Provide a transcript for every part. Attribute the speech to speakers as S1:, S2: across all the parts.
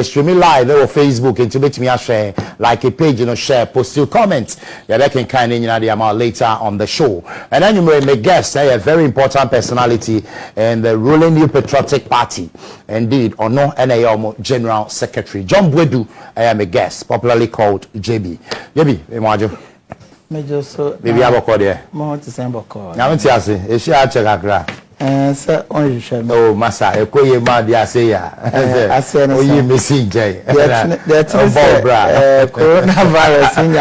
S1: stream live on Facebook and to make me share like a page, share, post your comments. Yeah, they can kind of the amount later on the show. And then you may guess a very important personality in the ruling New Patriotic Party. Indeed, Onua NAM General Secretary John Boadu. I am a guest, popularly called JB. JB, Imajo.
S2: Major so.
S1: Maybe I will call there.
S2: More to send a call.
S1: Now, is she a check?
S2: Sir, only show.
S1: Oh, Massa, a quay man, I say, I said, oh, you missing Jay.
S2: That's coronavirus in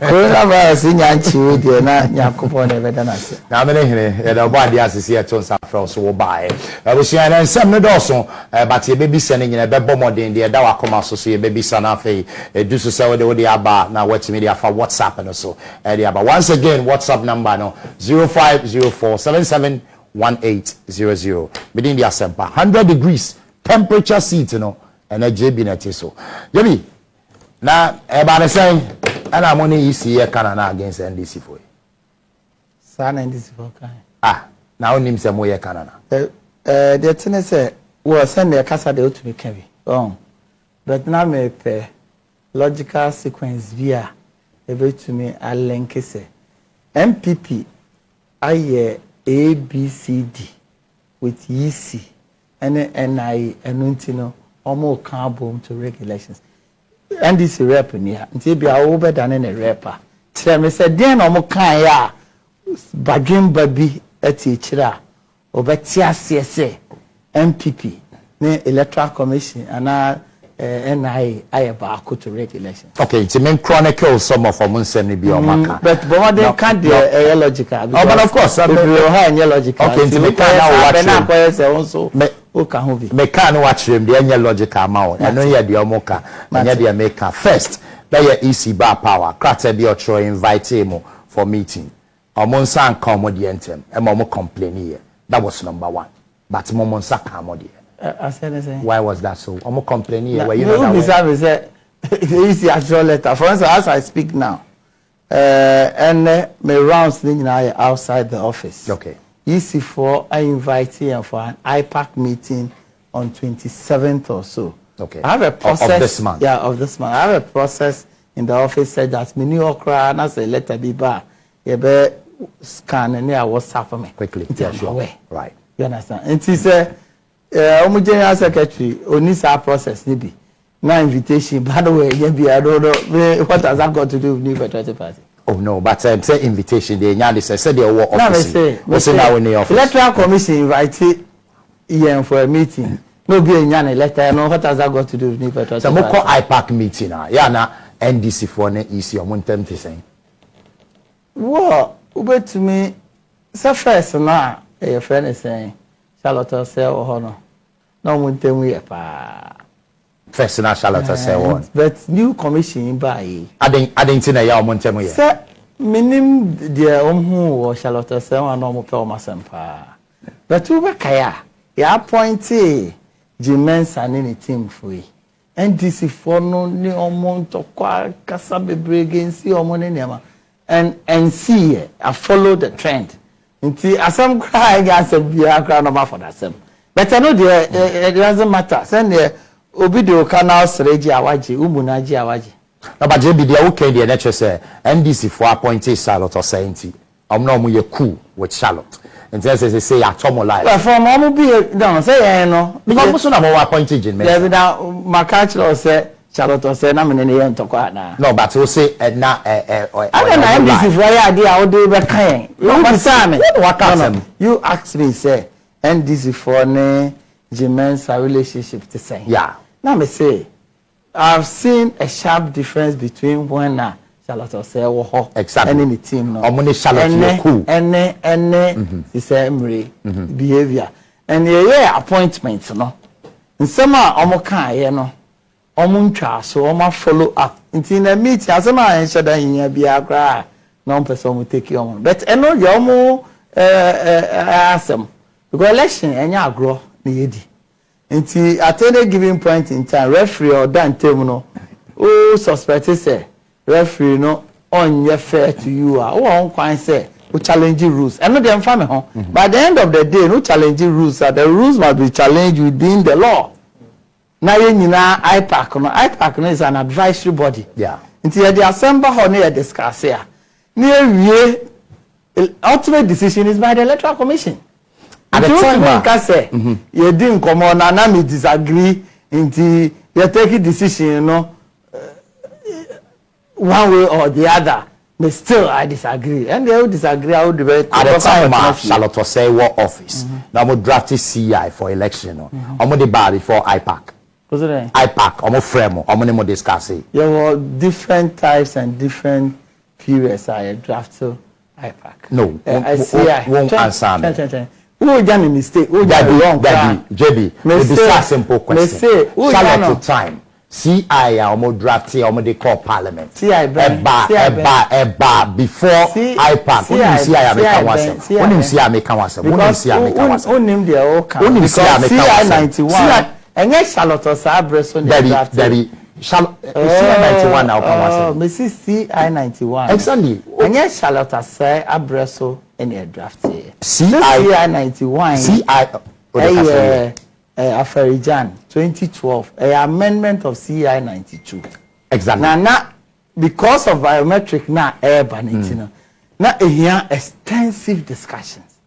S2: coronavirus in Yanchi, not Yakupo never done us. Now,
S1: the body has to see a ton of frost will buy. I was saying, and some also, but a baby sending in a bebo modern, the Dawa Comas, so a baby son of a do so sell the Abba, now what's media for WhatsApp and also. But once again, WhatsApp number. 0504771800 within the assembly 100 degrees temperature seat and a JB net so JB now about saying and I'm only EC Canada against NDC for you
S2: son NDC for
S1: now him say more Canada
S2: the thing say we send the casa de to me Kevin but now me pay logical sequence via able to me a link say MPP, I A B C D with EC and NIE and Untino almost carbon to regulations. And this rep in here until be over than any rapper. Tell me, said, then almost can ya bagin baby a teacher over TSA MPP, Electoral Commission and NIA about to regulation.
S1: Okay, to mean chronicle some of them send be on marker.
S2: But they can't be logical.
S1: Oh, but of course,
S2: if you have logical.
S1: Okay, to me can watch
S2: also. Who can be?
S1: Me can watch them. The any logical amount. I know you the omoka. And you the maker first. That your EC bar power. Crater be your invite him for meeting. Monsan come with the anthem. And momo complain here. That was number one. But Monsa come with why was that so? I'm complaining here. You know
S2: that it's the actual letter. For instance, as I speak now, and my rounds outside the office.
S1: Okay.
S2: EC4, I invite him for an IPAC meeting on 27th or so.
S1: Okay.
S2: I have a process
S1: of this month.
S2: Yeah, of this month. I have a process in the office said that me new okra and as a letter be bar. You be scan and yeah, WhatsApp for me
S1: quickly. Yeah, sure. Right.
S2: You understand? And he said. General Secretary, Onisa process nibi. No invitation. By the way, I don't know what has that got to do with New Patriotic Party. Oh
S1: no, but say invitation. They said they were office.
S2: What's now in the office? Electoral Commission invited Ian for a meeting. No be a letter. No, what has that got to do with New Patriotic Party?
S1: So we call IPAC meeting now. Yeah, na NDC for ne EC. I'm on them to say.
S2: What? But to me, so first now, your friend is saying. Charlotte say WOHO no muntem we pa
S1: first na Charlotte say WOHO
S2: but new commission by
S1: I didn't na ya muntem we
S2: say minim de hu Charlotte say one no mo pe o masem pa but we be kaya ya appointee Jimensa ni team for NDC for no ni omo to kwa kasa bebre against omo ne nema and see I follow the trend. Nti asem cry gas be akra no for that same but I know it doesn't matter send the obi de canal sreji awaji umunaji awaji
S1: na ba je bi de okay de na che say NDC for appointee Charlotte or saying no mo ye cool with Charlotte and say atomo live
S2: well from mo be no say no
S1: because so na mo appointee Jin
S2: there na makachlo say Charlotte say na me ne ye ntokwa na
S1: no but we say na
S2: I don't know NDC for ya dey how dey be kan you ask me say NDC for ne Jimensa relationship to say
S1: yeah
S2: now me say I've seen a sharp difference between when Charlotte say WOHO
S1: exactly
S2: and in the team no
S1: omo ne Charlotte cool
S2: and the same behavior and yeah appointment no nsema omo kan ye no omuntwa so oma follow up until na meet asema answer that yin bia kra no person will take you but eno ye omo asem because election enya agro na yedi until at any given point in time referee or dan tem no o suspect say referee no onye fair to you o on kwan say who challenging rules. And not them family, huh? By the end of the day, no challenging rules. The rules must be challenged within the law. Now you know IPAC. No, IPAC no, is an advisory body.
S1: Yeah.
S2: Until the assembly how they discuss here. Near ultimate decision is by the electoral commission. At the time, I say you didn't come on and me disagree until you take a decision, you know, one way or the other. But still, I disagree, and they will disagree. I will debate.
S1: At the time, Charlotte say what office? Now I'm drafting CI for election. I'm going to bar before IPAC. IPAC, I'm a frame. I'm going to discuss it. There
S2: were different types and different periods. I drafted IPAC.
S1: No, I see. Won't answer me.
S2: Who done a mistake? Who done wrong?
S1: JB, it's a simple question. Charlotte to time. CI almost drafted almost they call parliament. CI eba before IPAC. When you CI make a when you CI make a when you CI make a
S2: when name the all can because CI 91 and yes Charlotte or Sabres on the draft.
S1: Charlotte CI 91 now come
S2: was it. CI 91
S1: exactly.
S2: And yes Charlotte say Abreso in the draft.
S1: CI
S2: 91
S1: CI
S2: Aferijan 2012 amendment of CI 92
S1: exactly
S2: now because of biometric now now here extensive discussions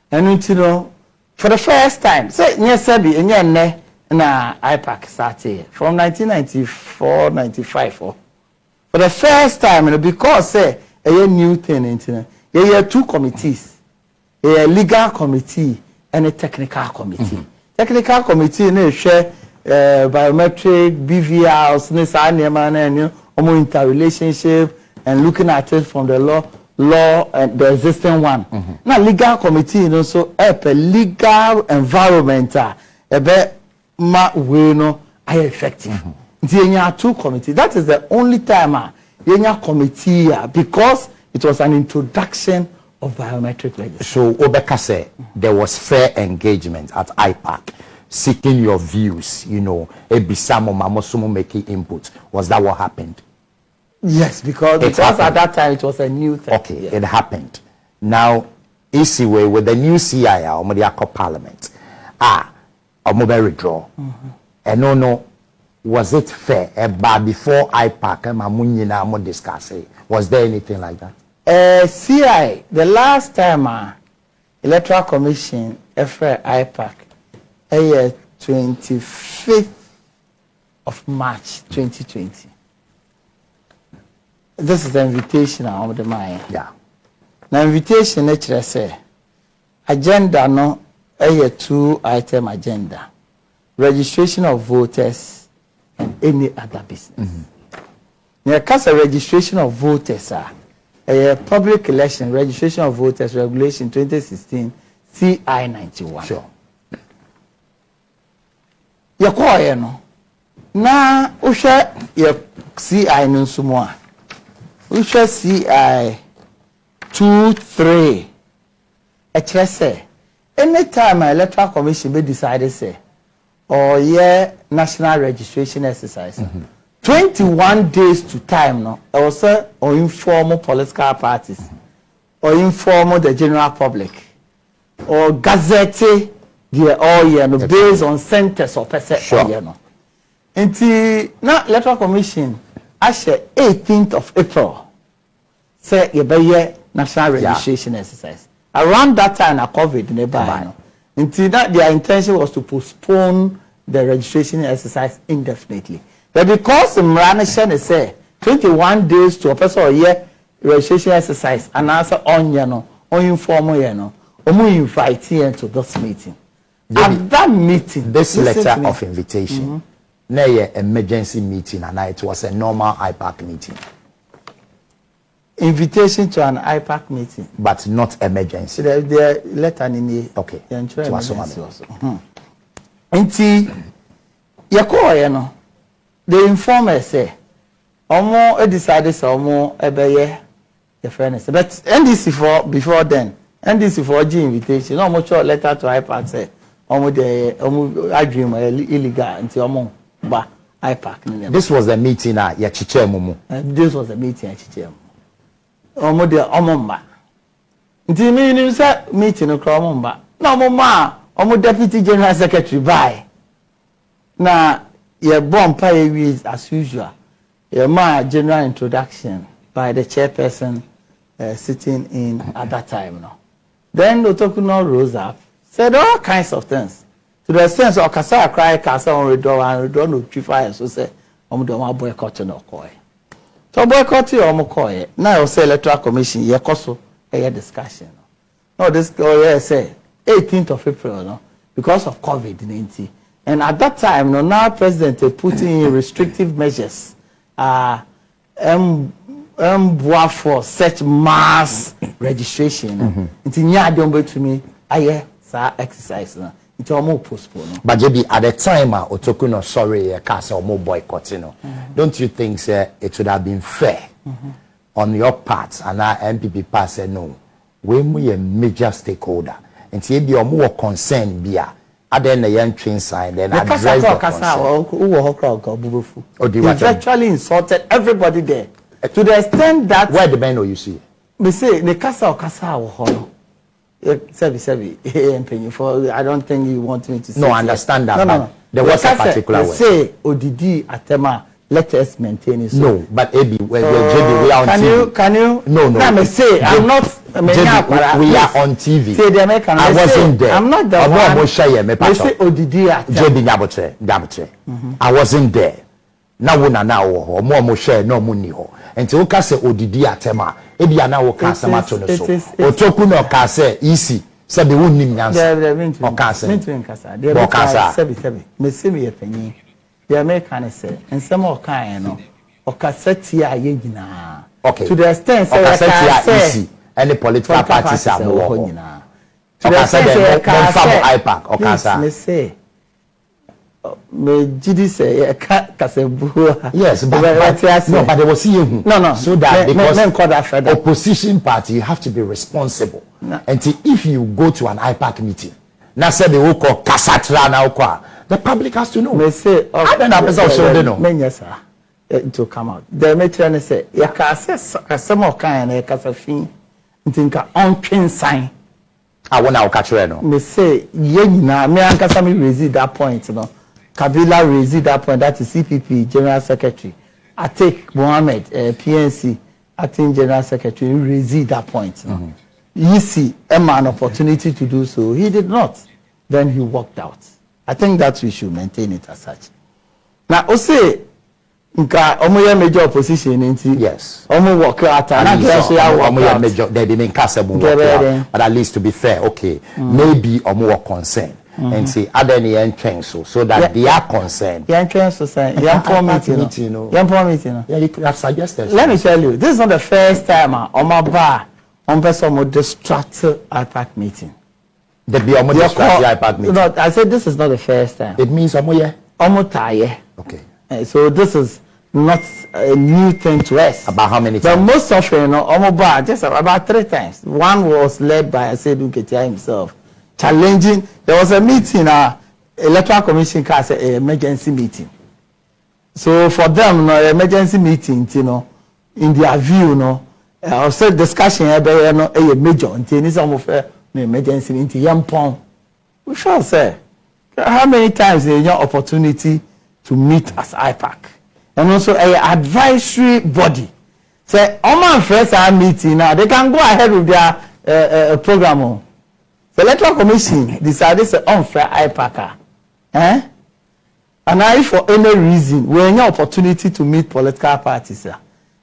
S2: and you know for the first time say yes na IPAC started from 1994-95 for the first time because say a new thing there are two committees, a legal committee and a technical committee. Technical committee ne share biometric BVRs ne sa and interrelationship and looking at it from the law and the existing one. Now legal committee you know so a legal environment ma we no are effective. There are two committees. That is the only time there are committee because it was an introduction of biometric registration.
S1: So Obeka said there was fair engagement at IPAC, seeking your views, you know, Ebisamo Mamosumo making input. Was that what happened?
S2: Yes, because at that time it was a new thing.
S1: Okay, yeah. It happened. Now, Isiwe with the new CIR, Omodiako Parliament, Omobe withdraw. And no, was it fair? Before IPAC, Mamunina mo discuss it. Was there anything like that?
S2: CI, the last time Electoral Commission for IPAC, 25th of March 2020. This is the invitation of the mind.
S1: Yeah.
S2: The invitation actually say agenda no a 2-item agenda. Registration of voters and any other business. Now, because of registration of voters a public election registration of voters regulation 2016 CI 91.
S1: Sure.
S2: You call you know. Na usha your CI no sumo a. Usha CI 23. Actually say anytime electoral commission be decided say or national registration exercise. 21 days to time no also or informal political parties or informal the general public or gazette the all year no based on centers or percent all year no until now electoral commission ashe 18th of April say you be national registration exercise around that time a COVID nearby no until that their intention was to postpone the registration exercise indefinitely. But because the Mranation say 21 days to a person or year registration exercise and answer on informal invite you to this meeting. At that meeting,
S1: this letter of invitation, emergency meeting, and it was a normal IPAC meeting.
S2: Invitation to an IPAC meeting,
S1: but not emergency.
S2: The letter in the
S1: okay.
S2: Yako the informer say omo decided so omo ebeye the fairness but NDC for before then NDC for G invitation no much letter to IPAC say omo dream illegal until omo ba IPAC.
S1: This was the meeting at Yachiche Mumu.
S2: This was the meeting at Yachiche Mumu. Omo de omo ba Nti me say meeting no kra mba. Na omo deputy general secretary by. Na ye bompa ye as usual. Ye ma general introduction by the chairperson sitting in at that time no. Then Otokuno rose up, said all kinds of things. To the sense of Kasa cry, Kasa on redo and redo no trify, so say, Omudoma boycott no koi. To boycott your mokoi, now say electoral commission, ye koso, a discussion. No, this say 18th of April, no, because of COVID-19. And at that time, no, now president putting in restrictive measures, for such mass registration. It's nya don't be to me, aye, sa exercise. It's almost postponed. But JB, at the time, Otokuno sorry, Casa or more boycotting. Don't you think, sir, it would have been fair on your part and our MPP part said no? When we a major stakeholder and see be more concerned, be then the young train sign, then address the concern. He virtually insulted everybody there to the extent that
S1: where the man you see?
S2: We say the Casa or I don't think you want me to say.
S1: No, understand that.
S2: No.
S1: There was a particular way.
S2: Say ODD Atema, let us maintain it.
S1: No, but JB, we are on TV.
S2: Can you?
S1: No.
S2: I say I'm not.
S1: JB, we are on TV.
S2: Say the American.
S1: I wasn't there.
S2: I'm not the one.
S1: I say
S2: ODD Atema.
S1: JB Nyabotre. I wasn't there. Now we now more share no money ho. Until we say ODD Atema. Ebi ana wo ka asema to no so Otoku no ka say easy say be wonnim nyansa o ka say
S2: mentu nkasa de be ka sebi me se me yepanyi the American say ensem o kan no o ka seti a ye nyina
S1: okay
S2: to the extent say
S1: o ka say easy any political parties are more nyina to the extent say ka say IPAC o ka say
S2: me say me gidi say kasebu
S1: yes but they will see you
S2: no
S1: so that
S2: because
S1: opposition party you have to be responsible and if you go to an IPAC meeting now say the whole call kasatra now the public has to know
S2: me say
S1: I don't have to show them
S2: no to come out the metre say ya ka kasemo kan na kasafin ntinka on twin sign
S1: I want to catch you no
S2: me say ye nyina me ankasa me raise that point no Kabila raised that point, that is CPP General Secretary. Atik Mohammed, PNC, Acting General Secretary, raised that point. You see, Emma an opportunity to do so. He did not. Then he walked out. I think that we should maintain it as such. Now, Ose, Omo major opposition,
S1: yes.
S2: Omo walk out.
S1: Omo major, they didn't cast a but at least to be fair, okay, maybe Omo concerned. And see other the entrance so that they are concerned.
S2: The entrance to say meeting.
S1: Yeah, you could have suggested.
S2: Let me tell you, this is not the first time on my bar on person distracted IPAC meeting.
S1: The be almost distracted IPAC meeting.
S2: No, I said this is not the first time.
S1: It means
S2: almost tired.
S1: Okay.
S2: So this is not a new thing to us.
S1: About how many
S2: times?
S1: But
S2: most of you know, almost bar just about 3 times. One was led by Asedu Ketia himself. Challenging. There was a meeting, electoral commission cast an emergency meeting. So for them, emergency meeting, in their view, I said discussion a major until some of emergency meeting. Yampon, we shall say, how many times they have opportunity to meet as IPAC, and also a advisory body. Say, Oman first meeting now, they can go ahead with their program. The electoral commission decided to unfair IPAC. And if for any reason we have opportunity to meet political parties,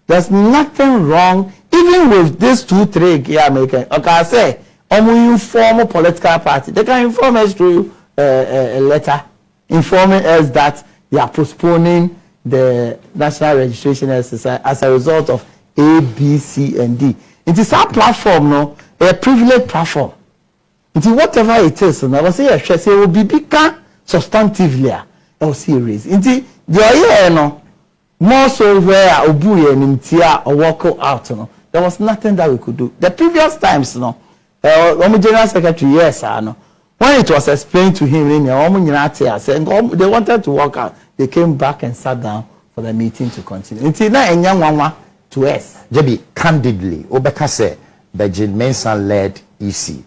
S2: there's nothing wrong, even with these 2-3 here making. Okay, I say, we inform a political party. They can inform us through a letter informing us that they are postponing the national registration exercise as a result of A, B, C, and D. It is our platform, a privileged platform. Whatever it is, and I will say, it will be bigger substantively. I will see a raise. The idea, more so where Obuye and Mtia or walk out, there was nothing that we could do. The previous times, General Secretary, yes, when it was explained to him, they wanted to walk out. They came back and sat down for the meeting to continue. Until now, to us.
S1: JB, candidly, Obeka said, the Jane Mensah-led EC,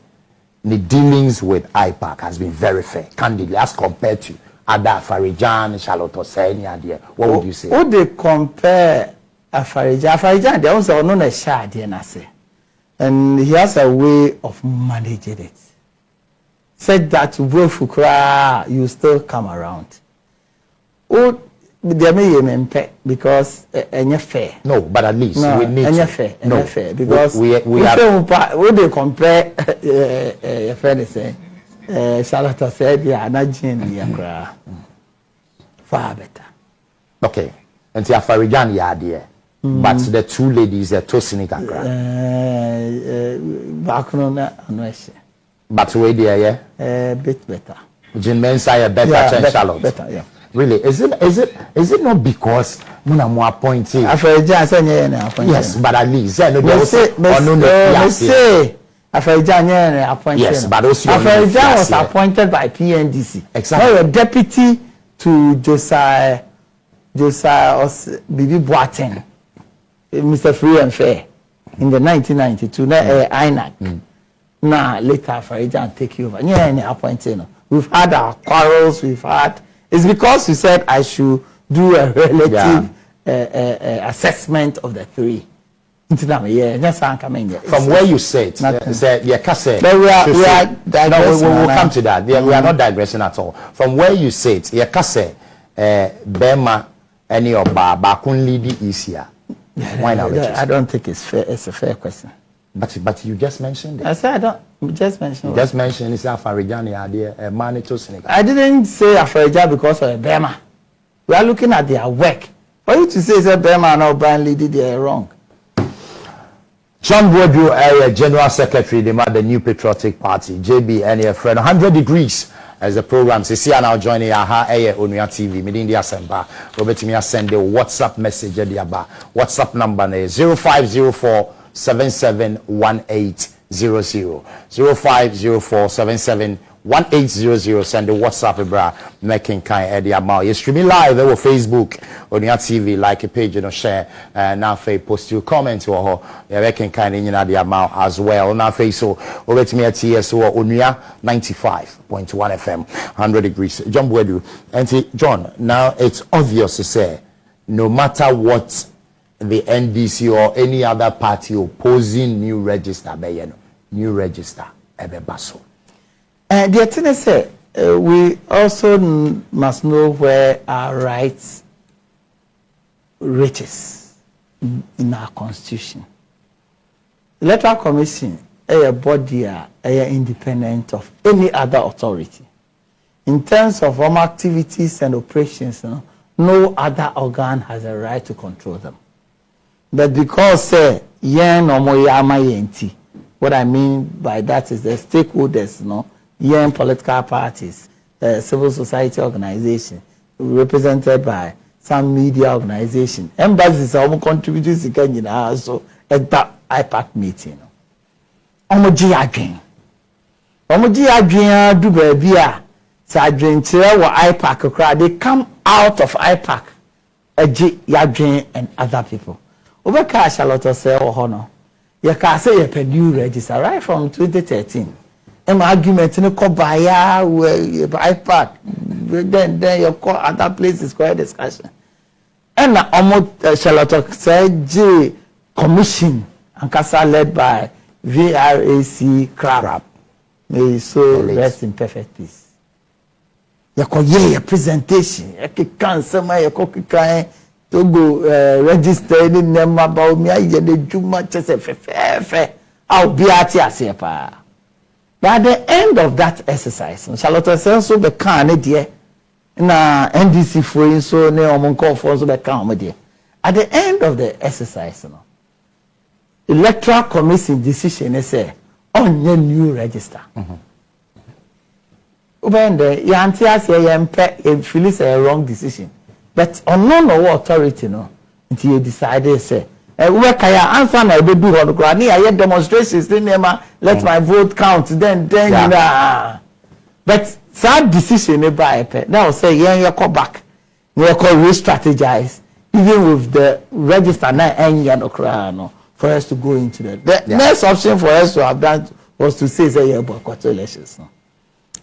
S1: the dealings with IPAC has been very fair, candidly, as compared to Ada Afarijan, Charlotte Osei, what would you say?
S2: Would they compare Afarijan, they also know a shard, and he has a way of managing it. Said that Wolfukra, you still come around. Oh, there may be because any fair.
S1: No, but at least
S2: no,
S1: we need
S2: any
S1: to.
S2: fair,
S1: No,
S2: fair because
S1: we
S2: would they compare a friend say Charlotte said yeah, not Jane far better.
S1: Okay, and the Afarijan there, but the two ladies are too cynical. But we there, yeah,
S2: a bit better.
S1: Jane Mensah better than Charlotte.
S2: Better, yeah.
S1: Really? Is it not because Muna more appointed? Yes, but at least say
S2: appointed.
S1: Yes, but also
S2: Afarijan was appointed by PNDC.
S1: Exactly.
S2: Now a deputy to Josiah Bibi Boateng, Mr. Free and Fair, in the 1992. INAC. Now later Afarijan take over. Appointed. We've had our quarrels. It's because you said I should do a relative assessment of the three. From
S1: where you sit, we'll come to that. We are not digressing at all. From where you sit, Bema any of Bakun Lidi easier. Why not?
S2: I don't think it's fair. It's a fair question.
S1: But you just mentioned it.
S2: I said I don't. Just mention.
S1: You just mentioned it's Afarijan idea. A man to Senegal.
S2: I didn't say Afarijan because of a Bema. We are looking at their work. For you to say it's a Bema and not Brian Lady, they are wrong.
S1: John Boadu, area General Secretary, the New Patriotic Party, JB, and your friend, 100 Degrees as the program. So see now joining Onua TV, meeting the Assemba. Robert me send the WhatsApp message at the Aba. WhatsApp number is 0504 771800 0504 771800. Send the WhatsApp bra making kind Eddie Amal. You're streaming live over Facebook on your TV, like a page, share now post your comments or you're making kind in the Amal as well. Now so over to me at TSO Onua 95.1 FM 100 Degrees. John Boadu. And John, now it's obvious to say no matter what the NDC or any other party opposing new register, new register, Ebebaso.
S2: The thing is, we also must know where our rights reaches in our constitution. The Electoral Commission is a body, independent of any other authority. In terms of home activities and operations, no other organ has a right to control them. But because what I mean by that is the stakeholders, political parties, civil society organization, represented by some media organization, embassies are contributing to also at that IPAC meeting. Do baby IPAC, they come out of IPAC, and other people. Over Charlotte say no. You can say a new register right from 2013. And my argument in the Kobaya, IPAC, then you call other places for discussion. And almost Charlotte said J Commission and Casa led by VRAC Crab. May so rest in perfect peace. You call a presentation, you can't say my cocky to go register any name about me. I get the Juma just I'll be at here. But at the end of that exercise, Charlotte says so the can idea na NDC for so ne omonko for so the can idea. At the end of the exercise, Electoral Commission decision is say on your new register. Ubende yanti say yempe if feel is a wrong decision. But on no authority until you decide say where can you answer na be do on the I hear demonstrations let my vote count then but that decision by now say you come back you re-strategize even with the register na enya no for us to go into that. The next option for us to have done was to say boycott elections. No?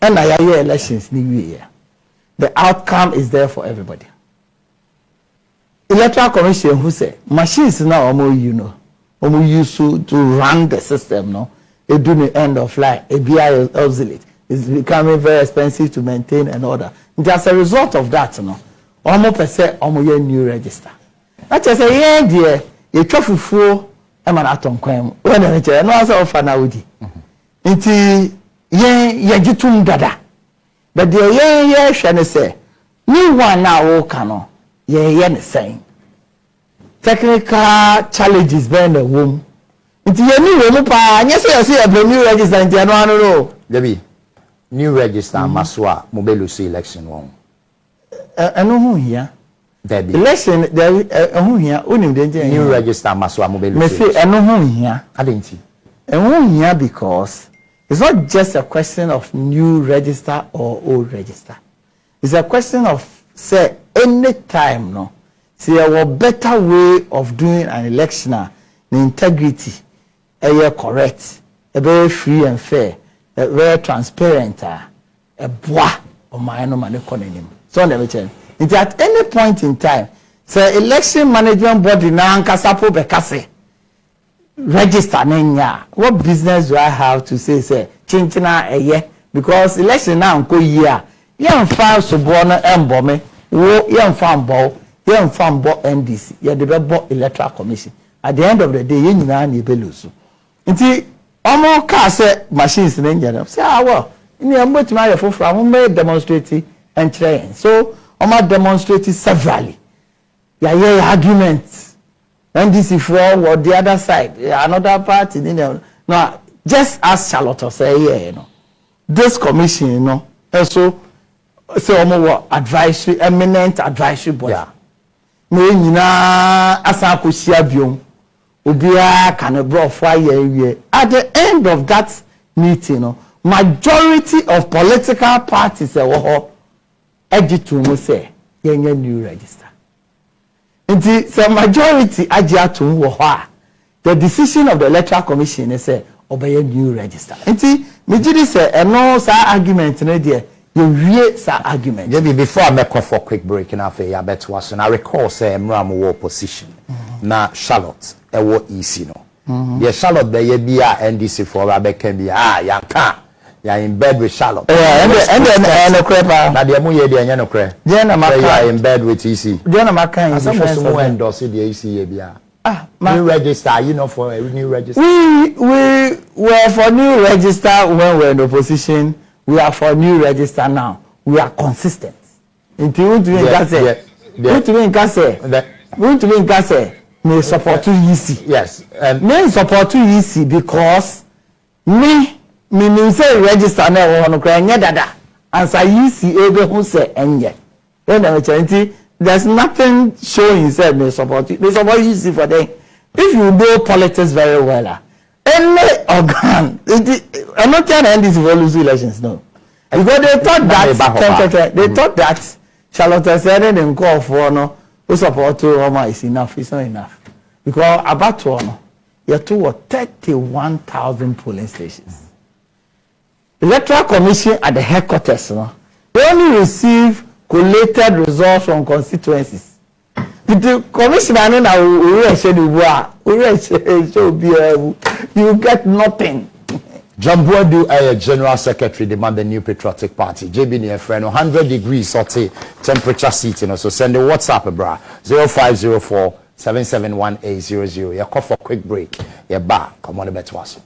S2: And I hear elections new year. The outcome is there for everybody. Electoral Commission who say machines now use to run the system, no? It do the end of life, a BI obsolete. It's becoming very expensive to maintain and order. And as a result of that, no, almost per se new register. That's just a year dear, you trophy for a man at on crime. When I tell no answer of an Audi. Inti ye jitum dada. But the ye shall say, new one now cano, ye saying. Technical challenges being the womb. It's a new room, yes, I see a new register in January.
S1: Debbie, new register, Maswa, Mobelusi election one.
S2: I know who here.
S1: Debbie.
S2: Election, there who here, only the
S1: new register, Maswa, Mobelusi.
S2: I know who here.
S1: I didn't see.
S2: And who here because it's not just a question of new register or old register. It's a question of, say, any time, no. See, a better way of doing an election, the integrity, correct, a very free and fair, a very transparent, a bois or my man economy. So never change. It's at any point in time, say election management body now kasapo bekase register nenya. What business do I have to say chinchina eye? Because election now go year. Yan file suborno embome, wo yan fan ball. Here from NDC, yeah, the Bebo Electoral Commission. At the end of the day, you need to lose. Inti, almost car machines in India. Say, well, in the much my from may demonstrate and train. So, I'm demonstrating severally. Yeah, arguments. NDC for what the other side, another party, no, just as Charlotte say, yeah, you know, this commission, you know, also, so advisory, eminent advisory body. Yeah. Me nyina asako hia biom obia kan bro for year at the end of that meeting majority of political parties WOHO ejitu mo say yenye new register nti the majority ajiatu WOHO the decision of the electoral commission is say obey new register nti me gidi say eno sa argument no there. You read that argument.
S1: Maybe before I make for a quick break, and after I bet was, and I recall say Mram war position. Now Charlotte, war easy no. Yeah, Charlotte be be a NDC for Rabbe can be ya can. Ya in bed with Charlotte.
S2: And the crepa.
S1: Now the muye the anyano cre.
S2: Jena
S1: maka in bed with EC.
S2: Jena maka.
S1: Some who endorse the EC bia. New register, you know, for a new register.
S2: We were for new register when we're in opposition. We are for new register now. We are consistent. Until we support to easy.
S1: Yes.
S2: Me support to easy because me say register now on Ukraine dada. And say easy able who say enye. There's nothing showing said me support easy for them. If you know politics very well. Any organ, I'm not trying to end these elections, no. Because they thought that Charlotte said and call for no support to Roma is enough. It's not enough. Because about to you have 31,000 polling stations. Electoral Commission at the headquarters, no, they only receive collated results from constituencies. The commissioner now you get nothing.
S1: John Boadu, General Secretary, demand the new patriotic party. JB near friend 100 degrees sortie temperature seat, you know. So send the WhatsApp, bra 0504 771800. You call for a quick break. You're back. Come on, the better was.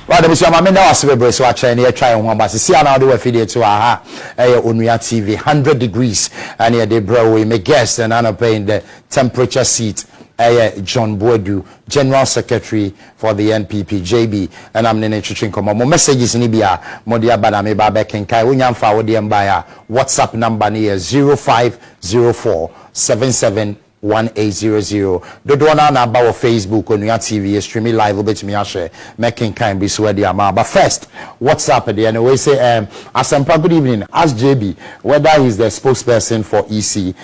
S1: Well, the Mr. Mamenda was very so I try one but see now do a video to Onua TV 100 degrees and here they bro we make guests and I'm paying the temperature seat. John Boadu, General Secretary for the NPP, JB, and I'm Nene Chuchinko. My messages in Ibia, Modia Badame Babekin Kai, Unyam Fawodi Mbaya, WhatsApp number near 0504 771800. Dodona na ba Facebook Onua TV streaming live bit me share making kind be sweaty ama. But first, WhatsApp at the end we say Asampa good evening. Ask JB whether he's the spokesperson for EC,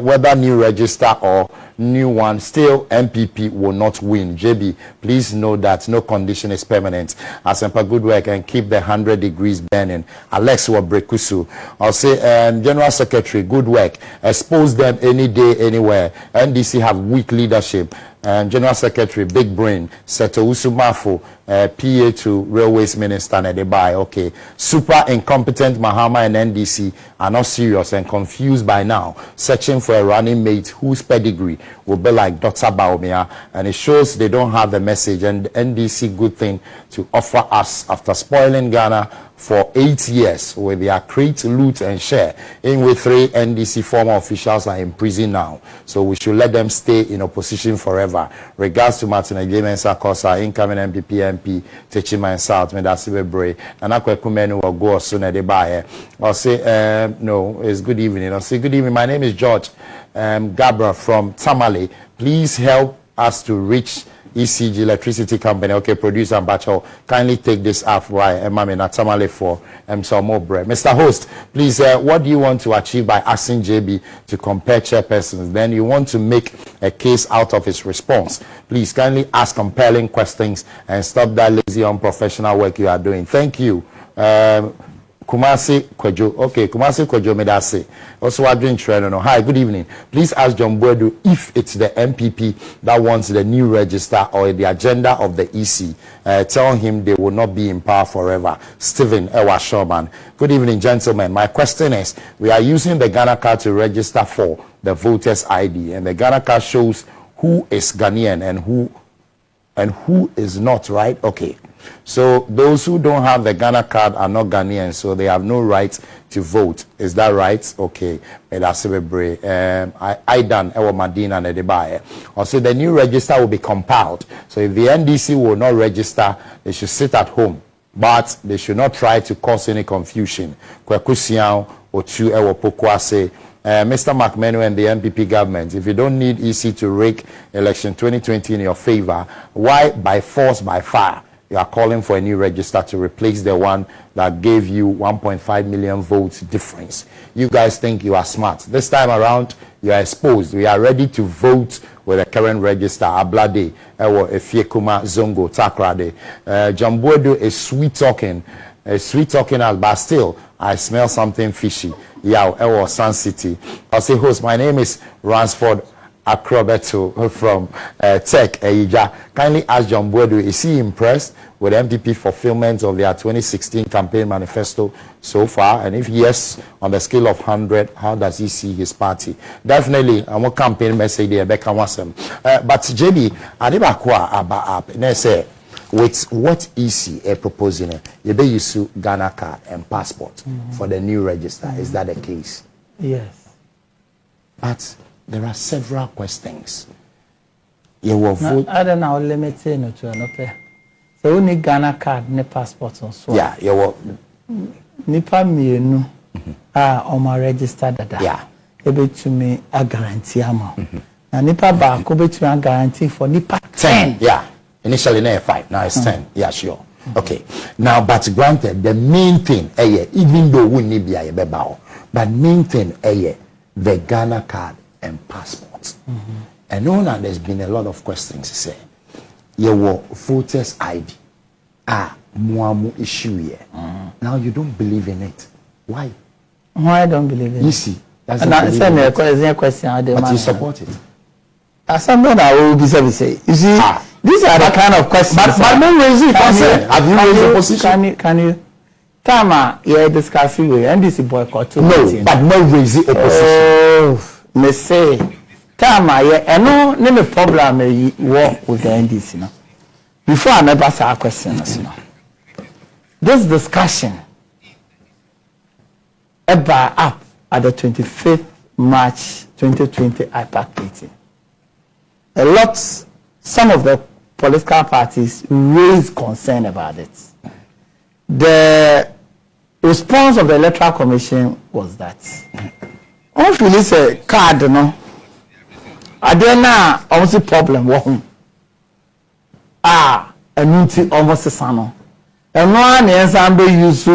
S1: whether new register or new one. Still, MPP will not win. JB, please know that no condition is permanent. Asempa, good work and keep the 100 degrees burning. Alex Wabrekusu, I'll say, General Secretary, good work. Expose them any day, anywhere. NDC have weak leadership. General Secretary, big brain, Seto Usumafo, PA to Railways Minister Nedebai. Okay, super incompetent Mahama and NDC are not serious and confused by now, searching for a running mate whose pedigree will be like Dr. Baumia, and it shows they don't have the message and NDC good thing to offer us after spoiling Ghana for 8 years with their create, loot and share. In with 3 NDC former officials are in prison now, so we should let them stay in opposition forever. Regards to Martin Agemensa Kosa, incoming MPP MP, Techima and South, Medasibe Bray, and Akwekumenu will go soon at the buyer. I'll say, no, it's good evening. I'll say, good evening. My name is George Gabra from Tamale. Please help us to reach ECG Electricity Company. Okay, producer Bacho, kindly take this up right Mami Natamale for some more bread. Mr. Host, please, what do you want to achieve by asking JB to compare chairpersons? Then you want to make a case out of his response. Please kindly ask compelling questions and stop that lazy unprofessional work you are doing. Thank you. Kumasi Kwejo. Okay, Kumasi Kwejo Medase. Also, I'm doing training. Hi, good evening. Please ask John Boadu if it's the MPP that wants the new register or the agenda of the EC. Tell him they will not be in power forever. Stephen Ewa Shorman. Good evening, gentlemen. My question is, we are using the Ghana card to register for the voters' ID, and the Ghana card shows who is Ghanaian and who is not, right? Okay. So those who don't have the Ghana card are not Ghanaians, so they have no right to vote. Is that right? Okay. I done Ewa Madina Nedebaye. Also, the new register will be compiled. So if the NDC will not register, they should sit at home, but they should not try to cause any confusion. Kwekusiao Otu Ewa Pokwase. Mr. McMenu and the MPP government, if you don't need EC to rake election 2020 in your favor, why by force, by fire, you are calling for a new register to replace the one that gave you 1.5 million votes difference? You guys think you are smart. This time around, you are exposed. We are ready to vote with the current register. Ablade, Ewo, Efiekuma, Zongo, Takrade. John Boadu is sweet talking, but still, I smell something fishy. Yeah, Ewo, Sun City. I'll say, host, my name is Ransford Acrobato from Tech Eija. Kindly ask John Boadu, is he impressed with MPP fulfillment of their 2016 campaign manifesto so far? And if yes, on the scale of 100, how does he see his party? Definitely, I'm a campaign message there, Becca Wasem. But JB, Adibakwa Aba and say, with what EC proposing, you be use Ghana card and passport for the new register. Is that the case?
S2: Yes.
S1: But there are several questions. You will vote.
S2: I don't know, limited no to an pair. So only Ghana card, ne passport on so.
S1: Yeah, you will.
S2: Nipa mienu on my register dada.
S1: Yeah.
S2: Ebe to me a guarantee amount. Na nipa ba ko be to a guarantee for nipa 10.
S1: Yeah. Initially, no 5. Now it's 10. Yeah, sure. Okay. Now, but granted, the main thing, even though we need be a bebao, but main thing, the Ghana card and passports. And on that, there's been a lot of questions. Say, your voters' ID. Muamu issue here. Now you don't believe in it. Why?
S2: Why I don't believe in it?
S1: You see, that's
S2: a question.
S1: But you support it.
S2: As something I will be say. You see, these are the kind of questions.
S1: But no raising concern. Have you raised your position?
S2: Can you? Tama, you're discussing with NDC boycott.
S1: No, but no raising opposition.
S2: Oh, me say, Tama, yeah, no problem work with the NDC. No? Before I never say a question, no? This discussion about up at the 25th March 2020 IPAC meeting. Some of the political parties raised concern about it. The response of the Electoral Commission was that if you say card, no, I don't know almost a problem. A almost a sano. And one is under use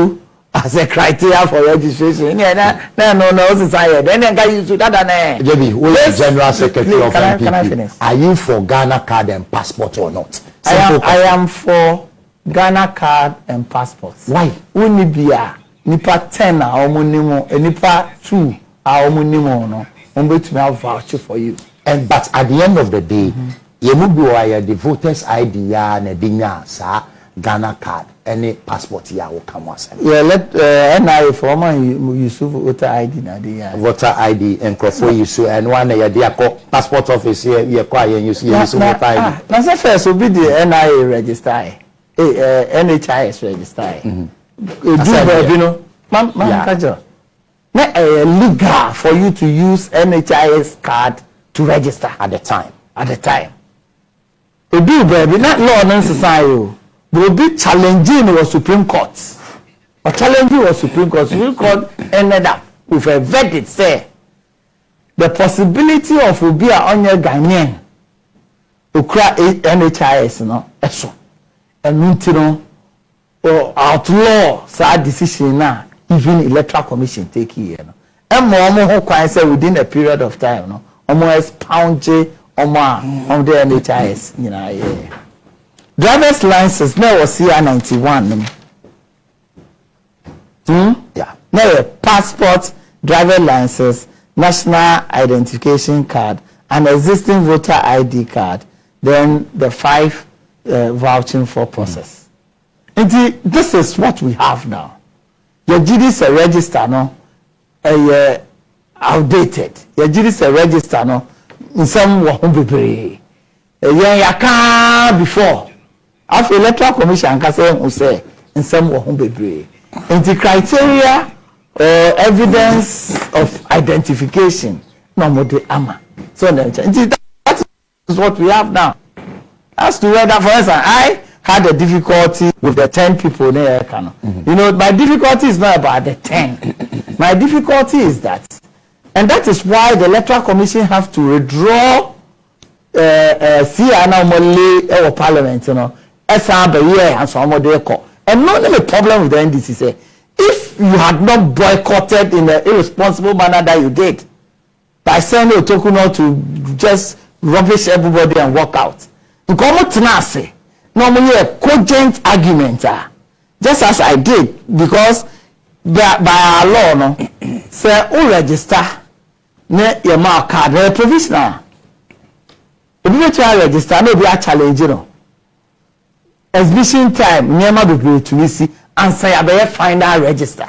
S2: as a criteria for registration. No, society. Then can use that.
S1: JB, who is the General Secretary of NPP?
S2: Can I finish?
S1: Are you for Ghana card and passport or not?
S2: I am for Ghana card and passports.
S1: Why?
S2: Unibia, nipa 10 a omunimo, nipa 2 a omunimo no. To me voucher for you.
S1: And but at the end of the day, you must be the voters ID ya ne dinya sa Ghana card any passport ya will come once.
S2: Yeah, let NIA former Yusuf voter ID na dia.
S1: Voter ID and crofo Yusuf and one ya dia passport office here you acquire Yusuf voter ID.
S2: Na say first will be the NIA register. NHIS register. Do you know? Man kajo. Not legal for you to use NHIS card to register
S1: at the time.
S2: It do baby, not law and society. Will be challenging the Supreme Court. Or challenging the Supreme Court. Supreme Court ended up with a verdict say the possibility of will be on your Ghanaian to cry NHIS no eso. And or outlaw sad decision now. Even electoral commission take here no and more who can say within a period of time no almost pound on the NHIS driver's license now was here 91
S1: yeah
S2: now passport, driver license, national identification card, an existing voter ID card, then the 5 vouching for process. This is what we have now. Your GD's a register no outdated. Your GD's a register no in some bebre. Yaka before. After electoral commission can say who say in some bebre. In the criteria evidence of identification no more the ama. So that is what we have now. As to whether for instance I had a difficulty with the 10 people there. You know, my difficulty is not about the 10. My difficulty is that, and that is why the Electoral Commission have to withdraw or Parliament, you know, and so on. And not the problem with the NDC say, if you had not boycotted in an irresponsible manner that you did, by sending a token to just rubbish everybody and walk out, you come out to say. Normally a cogent argument, just as I did, because by our law, no, say who register, ne your mark card, ne provisional. If you try register, no be a challenge, you know. Exhibition time, never be great to see, and say I better final register.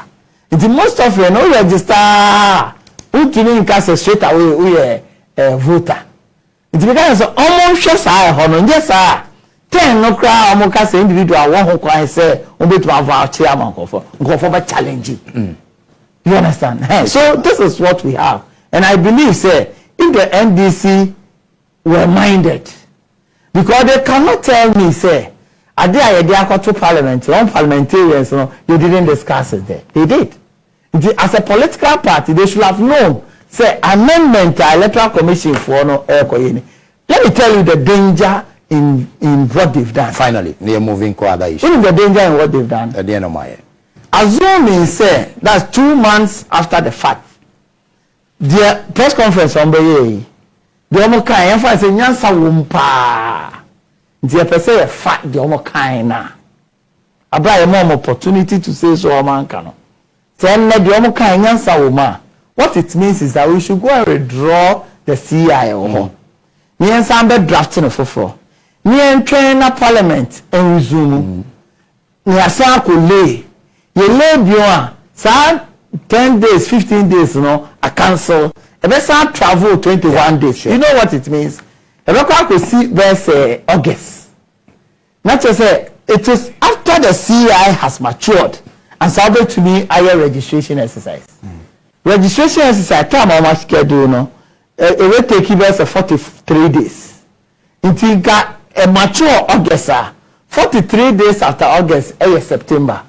S2: It's most of you no register. Who to me can say straight away we a voter. It's because almost just yes, 10 no cry omoka say individual one who can say to have our chairman go for challenging. You understand? So this is what we have, and I believe say if the NDC were minded, because they cannot tell me say they got to parliament, one parliamentarians you didn't discuss it there. They did. As a political party they should have known say amendment to electoral commission for no let me tell you the danger in what they've done.
S1: Finally, they are moving to other issues.
S2: What is the danger in what they've done?
S1: At the end of my year.
S2: Assuming say that's 2 months after the fact. The press conference on the Omokai emphasize nyansa wumpa. The person a fact the Omokai na. Abra more opportunity to say so amankano. Then the Omokai nyansa wuma. What it means is that we should go and withdraw the CIO. Nyansa be drafting of for. Ni entwe na parliament en resume ni asa ko lay ye lay bio a sa 10 days 15 days no a cancel e be sa travel 21 days sure. You know what it means e be kwa ko see verse August not just say it is after the CI has matured and so to me higher registration exercise registration exercise time how much schedule no it will take you verse 43 days until got a mature August 43 days after August September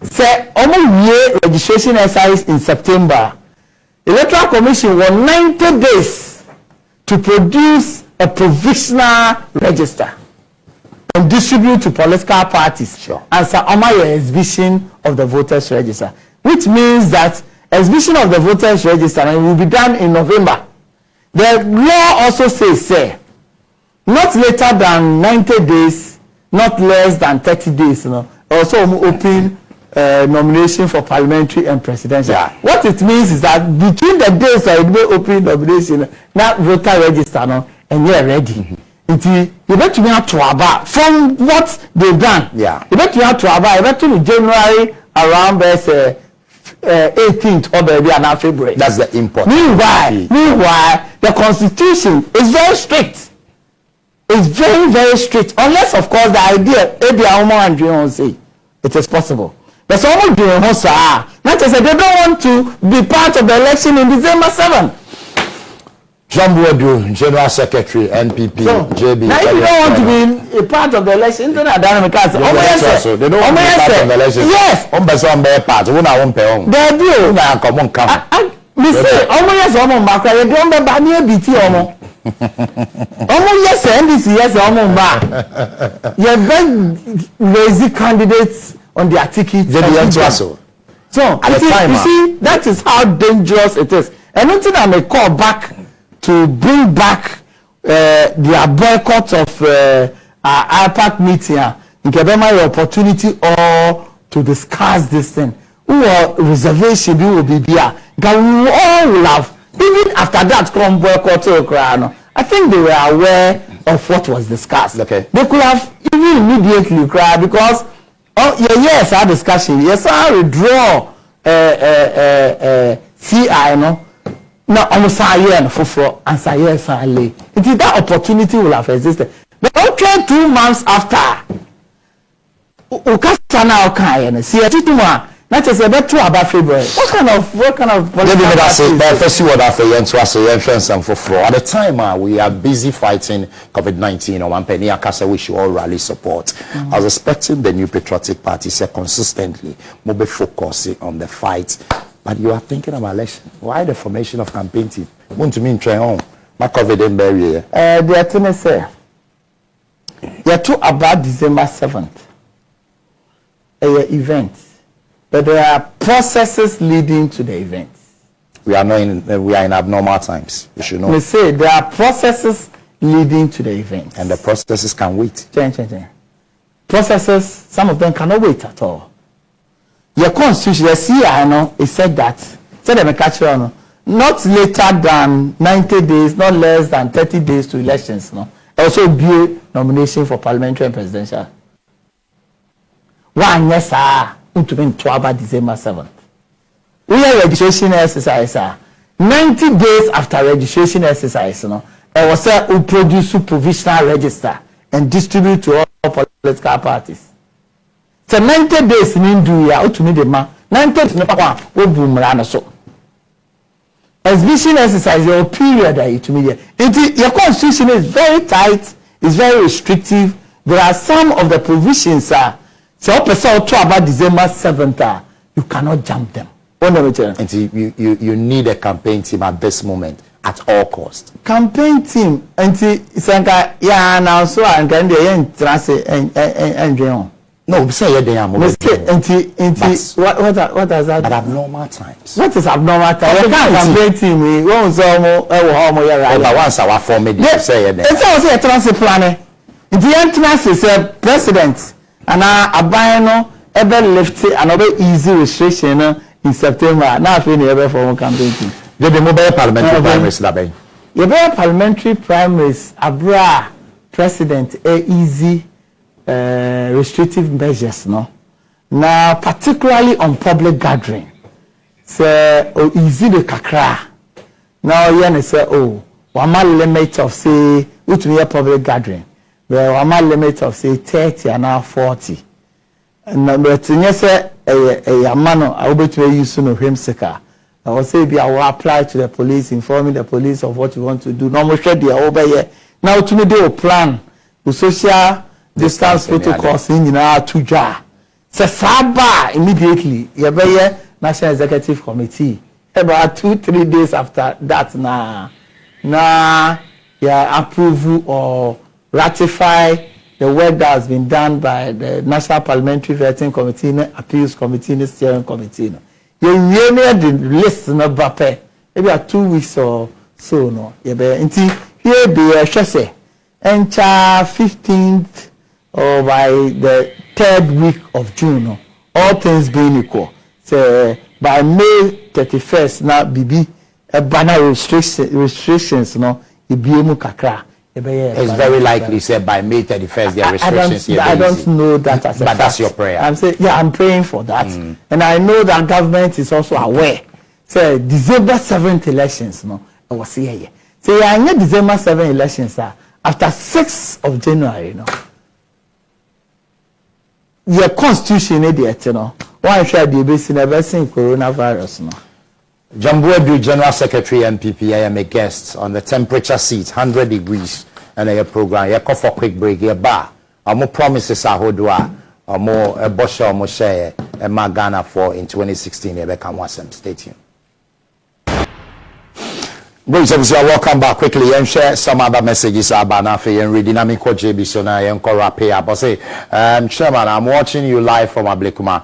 S2: say almost year registration exercise in September electoral commission won 90 days to produce a provisional register and distribute to political parties.
S1: Sure.
S2: And so your exhibition of the voters register, which means that exhibition of the voters register will be done in November. The law also says, say, not later than 90 days, not less than 30 days. Also open nomination for parliamentary and presidential.
S1: Yeah.
S2: What it means is that between the days that you open nomination, now voter register and you're ready. You bet me out to about from what they've done.
S1: Yeah.
S2: You bet me out to about. You bet to January around 18th or maybe now February.
S1: That's the important.
S2: Meanwhile, the constitution is very strict. It's very, very strict. Unless, of course, the idea say it is possible. But someone doing not just say they don't want to be part of the election in December 7th.
S1: John Boadu, General Secretary, NPP,
S2: So,
S1: JB.
S2: now if you don't want to be a part of the election, then dynamic
S1: they don't want to be part of the election.
S2: Yes. They do. Me say, yes, they don't buy me a BT yes, NDC, yes, you're very lazy candidates on their tickets. So,
S1: at the time,
S2: you see, that is how dangerous it is. And nothing I may call back to bring back their boycott of our IPAC meeting. You can my opportunity or to discuss this thing. Who are reservation will be there. We all will have. Even after that, come boycott Ukraine. I think they were aware of what was discussed.
S1: Okay.
S2: They could have even immediately cried because yes, our discussion. Yes, I withdraw CI no. Now, almost a year and for answer yes and late. It is that opportunity will have existed. But okay, 2 months after, Ukasana Okaya, see a tituma. Not just about 2 about February. What kind of at
S1: the time we are busy fighting COVID-19 or one penny Akasa we should all rally support. I was expecting the new patriotic party say consistently mobile focusing on the fight. But you are thinking about election. Why the formation of campaign team? Want to mean try on my COVID and bury.
S2: The attorney say you're too about December 7th. Event. But there are processes leading to the event.
S1: We are in abnormal times. You should know.
S2: We say there are processes leading to the event.
S1: And the processes can wait.
S2: Processes, some of them cannot wait at all. Your constitution, the CI, it said that. Said them catch you, not later than 90 days, not less than 30 days to elections. Also be nomination for parliamentary and presidential. One yes, sir. To be about December 7th. We are registration exercise. 90 days after registration exercise, I was who produce provisional register and distribute to all political parties. So 90 days in India, to me the man 90 days no papa we boom rana so. Exhibition exercise your period to me. Your constitution is very tight, it's very restrictive. There are some of the provisions so person to about December 7th, you cannot jump them.
S1: And you need a campaign team at this moment at all costs.
S2: Campaign team and yeah now so and then they and
S1: no, say what does that? At abnormal times.
S2: What is abnormal time? Campaign team we once
S1: once our form say
S2: it's also a transit planner. The entrance is a president. And I buy ever left and other easy restriction in September. Now I feel ever for one campaign.
S1: The mobile parliamentary primaries labay.
S2: The parliamentary primaries abra president easy restrictive measures now particularly on public gathering. So easy the kakra. Now you say one limit of say which we public gathering. Well, I'm a limit of say 30 and now 40. And but yes, a man I will be to use soon of him seeker. I will say I will apply to the police, informing the police of what you want to do. No more share the over here. Now to me they will plan the social distance protocols in to jar. Say Saba immediately. You be National Executive Committee. About 2-3 days after that yeah approval or ratify the work that has been done by the National Parliamentary Vetting Committee, Appeals Committee, Steering Committee. You really the list no bape. Maybe 2 weeks or so no. You be until here be a say enter 15th or by the 3rd week of June. No. All things being equal. So by May 31st now BB a banner restrictions no. Ibiemu kakra.
S1: It's very likely said by May 31st there are restrictions here.
S2: I don't know that as a
S1: but
S2: fact.
S1: That's your prayer.
S2: I'm saying, yeah, I'm praying for that. And I know that government is also aware. So December 7th elections, no, I was here. So yeah, I December 7th elections after 6th of January, no. Your constitution is you know. Why should you be seen coronavirus, no?
S1: Boadu, General Secretary MPP, I am a guest on the temperature seat, 100 degrees, and a program. You call for quick break. You bar. More promises are hodua. More a bosha or more share a Magana for in 2016. You can watch them. Stay tuned. Great, welcome back quickly and share some other messages about Nafi and reading. I'm in JB Sona and Kora Pay up. I say, Chairman, I'm watching you live from Ablekuma.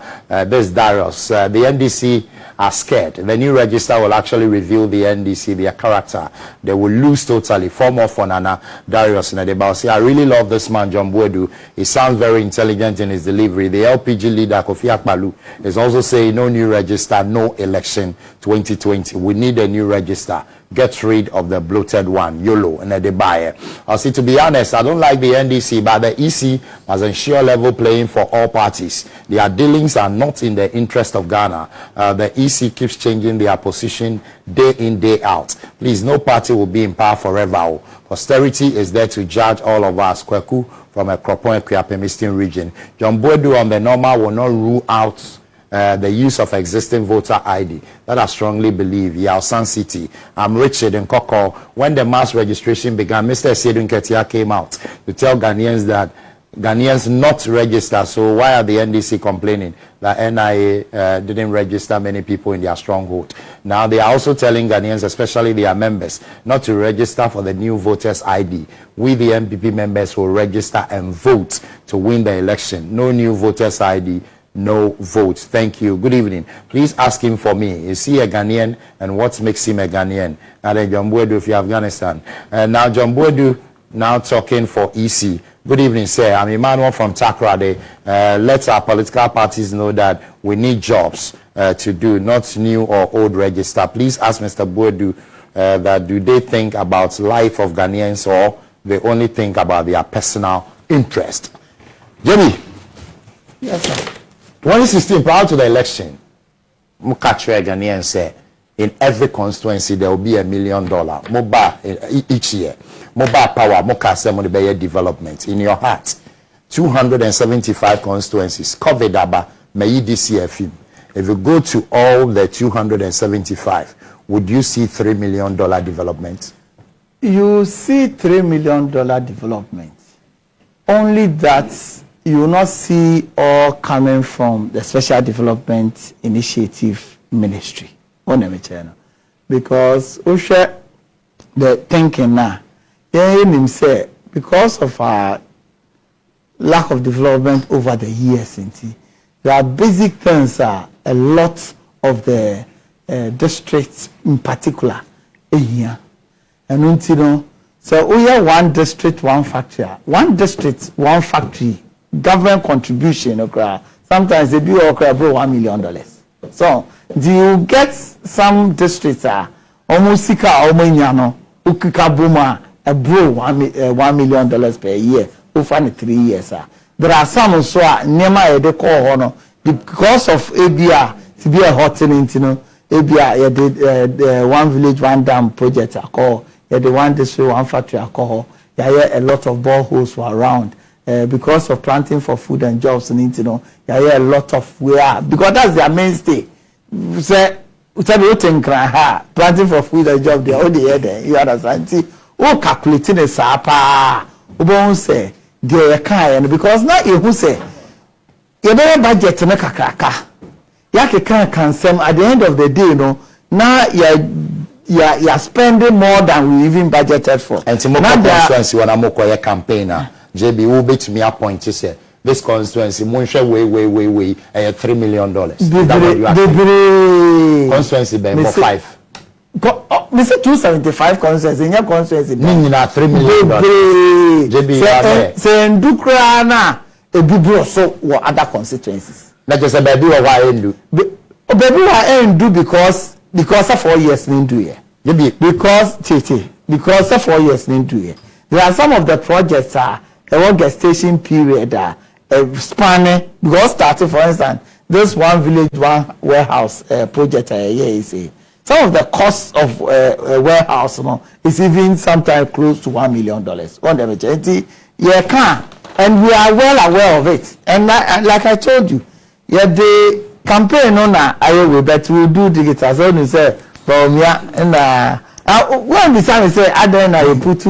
S1: This Darius, the NDC are scared. The new register will actually reveal the NDC, their character. They will lose totally. Form off on Anna Darius and Adeba. See, I really love this man, John Boadu. He sounds very intelligent in his delivery. The LPG leader, Kofi Akpalu, is also saying no new register, no election 2020. We need a new register. Get rid of the bloated one, YOLO, and the buyer. I'll see, to be honest, I don't like the NDC, but the EC must ensure level playing for all parties. Their dealings are not in the interest of Ghana. The EC keeps changing their position day in, day out. Please, no party will be in power forever. Posterity is there to judge all of us. Kweku from a Kropon Eastern region. John Boadu on the normal will not rule out the use of existing voter ID. That I strongly believe. Yao-San City. I'm Richard in Koko. When the mass registration began, Mr. Sedun Ketia came out to tell Ghanaians that Ghanaians not register. So why are the NDC complaining that NIA didn't register many people in their stronghold? Now they are also telling Ghanaians, especially their members, not to register for the new voters ID. We, the MPP members, will register and vote to win the election. No new voters ID. No votes. Thank you. Good evening. Please ask him for me. Is he a Ghanaian, and what makes him a Ghanaian? And then John Boadu of Afghanistan. And now John Boadu now talking for EC. Good evening, sir. I'm Emmanuel from Takrade. Let our political parties know that we need jobs to do, not new or old register. Please ask Mr. Boadu that do they think about life of Ghanaians, or they only think about their personal interest? Jimmy.
S2: Yes, sir.
S1: 2016, prior to the election, Mukachwe Ghanaian said, in every constituency there will be $1 million mobile each year. Mobile power, Mukase development. In your heart, 275 constituencies. COVID aba, may this year. If you go to all the 275, would you see $3 million development?
S2: You see $3 million development. Only that you will not see all coming from the Special Development Initiative Ministry. Because the thinking now, say because of our lack of development over the years, there are basic things a lot of the districts in particular here. And so we have one district, one factory. One district, one factory. Government contribution, sometimes they do $1 million. So, do you get some districts almost sika almost ukika buma $1 million per year over 3 years. There are some also nema they call because of ABR to be a hot ABR the one village one dam project call the one district one factory call a lot of boreholes were around. Because of planting for food and jobs, and a lot of where because that's their mainstay. Say, planting for food and jobs, they only there. You understand? See, calculating a sapa, say, and because now you say, you never budget to make a cracker. You can't some at the end of the day, now you're spending more than we even budgeted for.
S1: And to make a constituency when I'm a campaigner. JB will be to me a point to say this constituency Munsha way $3 million.
S2: The
S1: constituency be for 5.
S2: Me say 275 constituency in your constituency.
S1: Nina $3 million. JB
S2: say ndukra na ebibro so what other constituencies.
S1: That just a baby or why do.
S2: Baby why do because of 4 years into here. Because 4 years into here. There are some of the projects a gestation period spanning because starting for instance this one village one warehouse project some of the costs of a warehouse is even sometimes close to $1 million on the and we are well aware of it and like I told you the campaign on but we do digital so you say when we say I don't put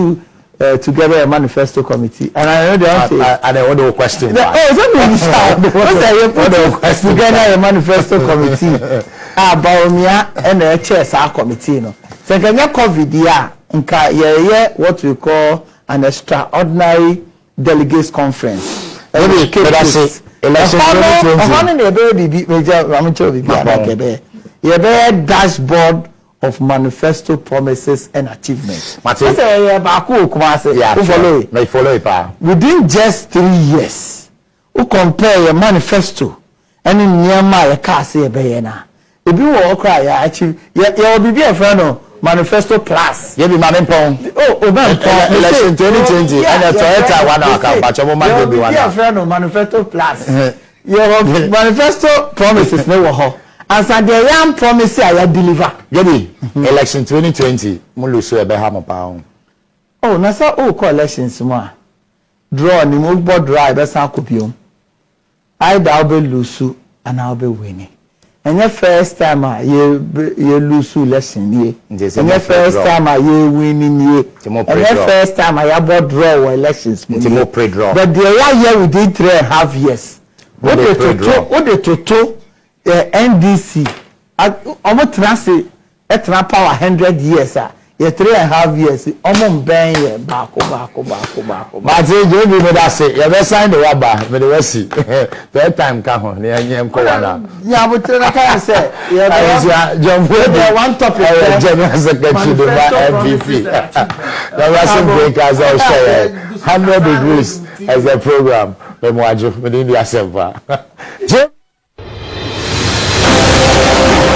S2: together a manifesto committee and I know they want to
S1: and I want to question
S2: together a manifesto committee Baumia and the chairs our committee no so can you COVID what we call an extraordinary delegates conference election 2020 dashboard of manifesto promises and achievements. Within just 3 years, who compare your manifesto and in Myanmar, you can't say a bayana. If you walk cry, actually, you'll be a friend of manifesto plus.
S1: You be man pong. Election 2020 and a Toyota 1 hour, but your woman will be one.
S2: You're a friend of manifesto plus. Your manifesto promises no WOHO. As I the young promise I deliver.
S1: Gabi, election 2020, Mulusu Ebeham pound.
S2: Oh, Nasa call elections more. Draw ni mugbo draw besa kopium. Either I'll be lusu and I'll be winning. And your first time you lusu election ye. And your first time you winning ye. And your first time I about draw elections.
S1: Pre-draw.
S2: But the year we did 3.5 years. What the total NDC almost transit power 100 years 3.5 years almost bang back.
S1: But you be that say you be sign the rubber but the see that time come on nyem ko wana
S2: yeah but I can say
S1: John
S2: one topic
S1: general secretary the MVP there was some breakers also 100 degrees as a program me mo ajo me dey assembly